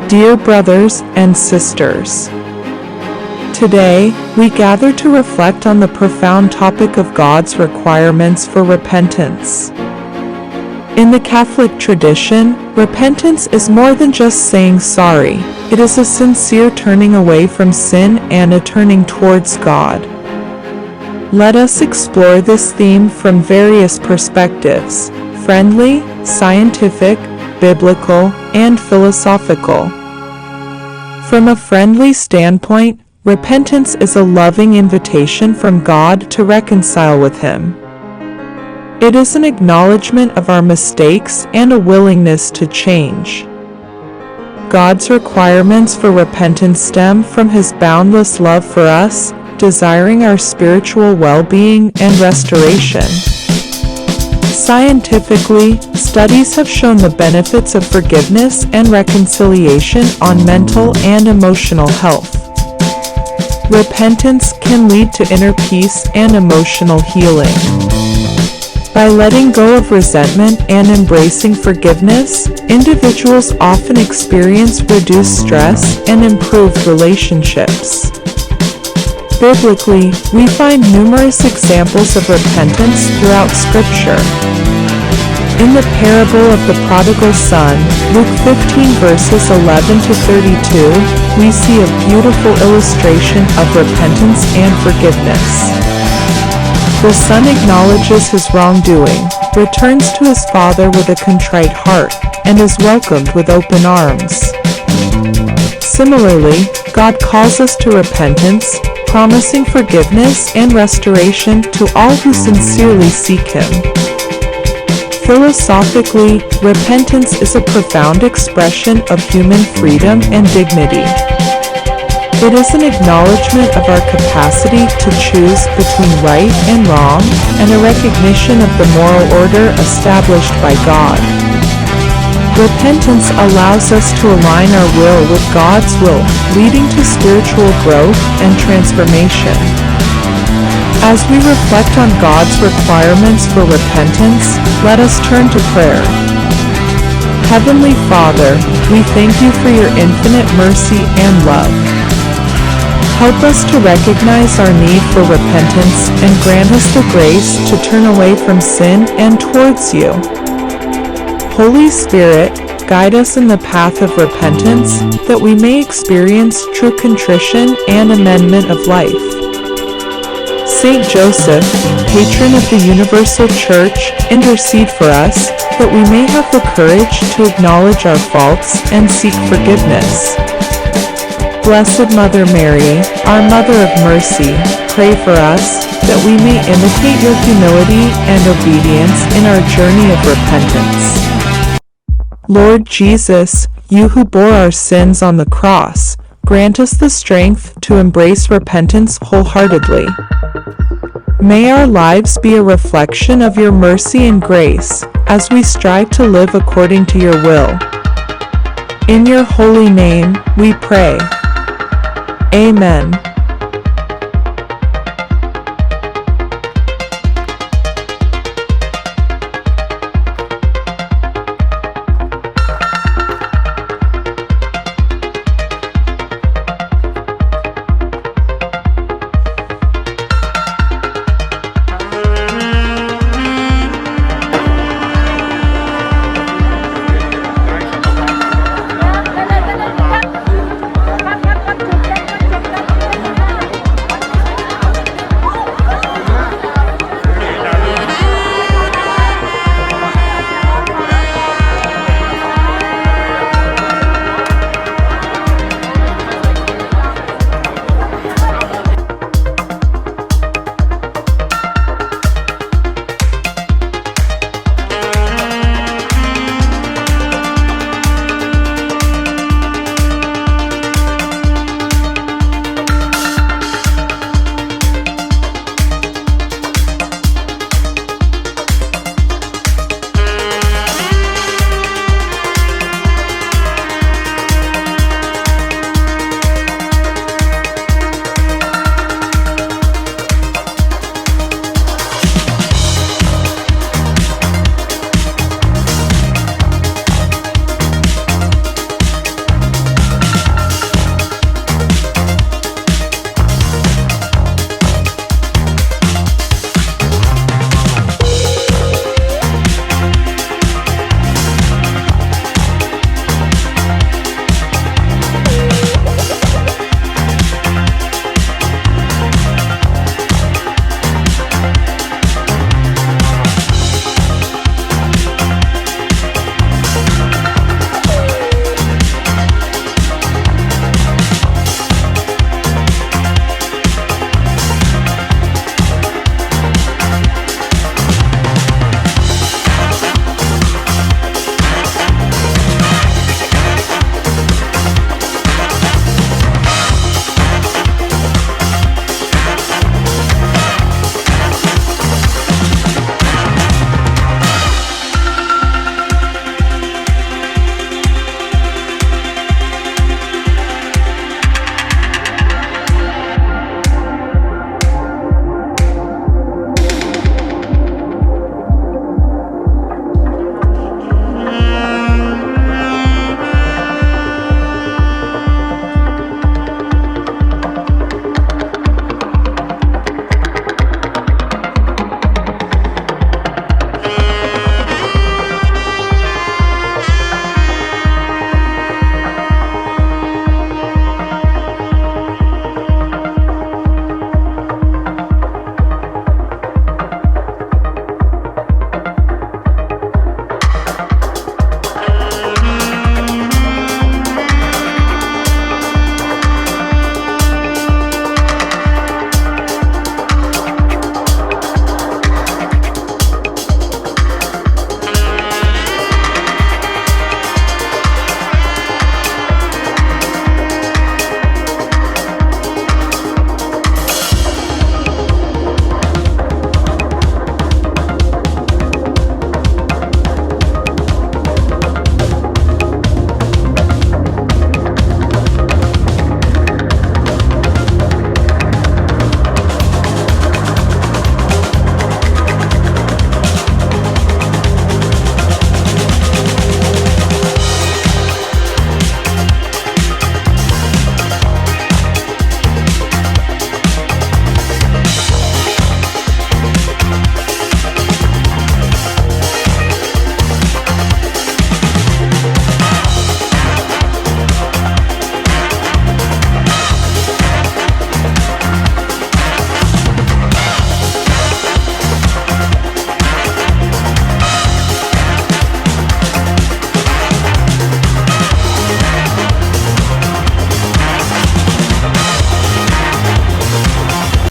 Dear brothers and sisters, today we gather to reflect on the profound topic of God's requirements for repentance. In the Catholic tradition, repentance is more than just saying sorry. It is a sincere turning away from sin and a turning towards God. Let us explore this theme from various perspectives: friendly, scientific, biblical, and philosophical. From a friendly standpoint, repentance is a loving invitation from God to reconcile with Him. It is an acknowledgement of our mistakes and a willingness to change. God's requirements for repentance stem from His boundless love for us, desiring our spiritual well-being and restoration. Scientifically, studies have shown the benefits of forgiveness and reconciliation on mental and emotional health. Repentance can lead to inner peace and emotional healing. By letting go of resentment and embracing forgiveness, individuals often experience reduced stress and improved relationships. Biblically, we find numerous examples of repentance throughout Scripture. In the parable of the prodigal son, Luke 15 verses 11 to 32, we see a beautiful illustration of repentance and forgiveness. The son acknowledges his wrongdoing, returns to his father with a contrite heart, and is welcomed with open arms. Similarly, God calls us to repentance, promising forgiveness and restoration to all who sincerely seek Him. Philosophically, repentance is a profound expression of human freedom and dignity. It is an acknowledgement of our capacity to choose between right and wrong, and a recognition of the moral order established by God. Repentance allows us to align our will with God's will, leading to spiritual growth and transformation. As we reflect on God's requirements for repentance, let us turn to prayer. Heavenly Father, we thank You for Your infinite mercy and love. Help us to recognize our need for repentance and grant us the grace to turn away from sin and towards You. Holy Spirit, guide us in the path of repentance, that we may experience true contrition and amendment of life. Saint Joseph, patron of the Universal Church, intercede for us, that we may have the courage to acknowledge our faults and seek forgiveness. Blessed Mother Mary, our Mother of Mercy, pray for us, that we may imitate Your humility and obedience in our journey of repentance. Lord Jesus, You who bore our sins on the cross, grant us the strength to embrace repentance wholeheartedly. May our lives be a reflection of Your mercy and grace, as we strive to live according to Your will. In Your holy name, we pray. Amen.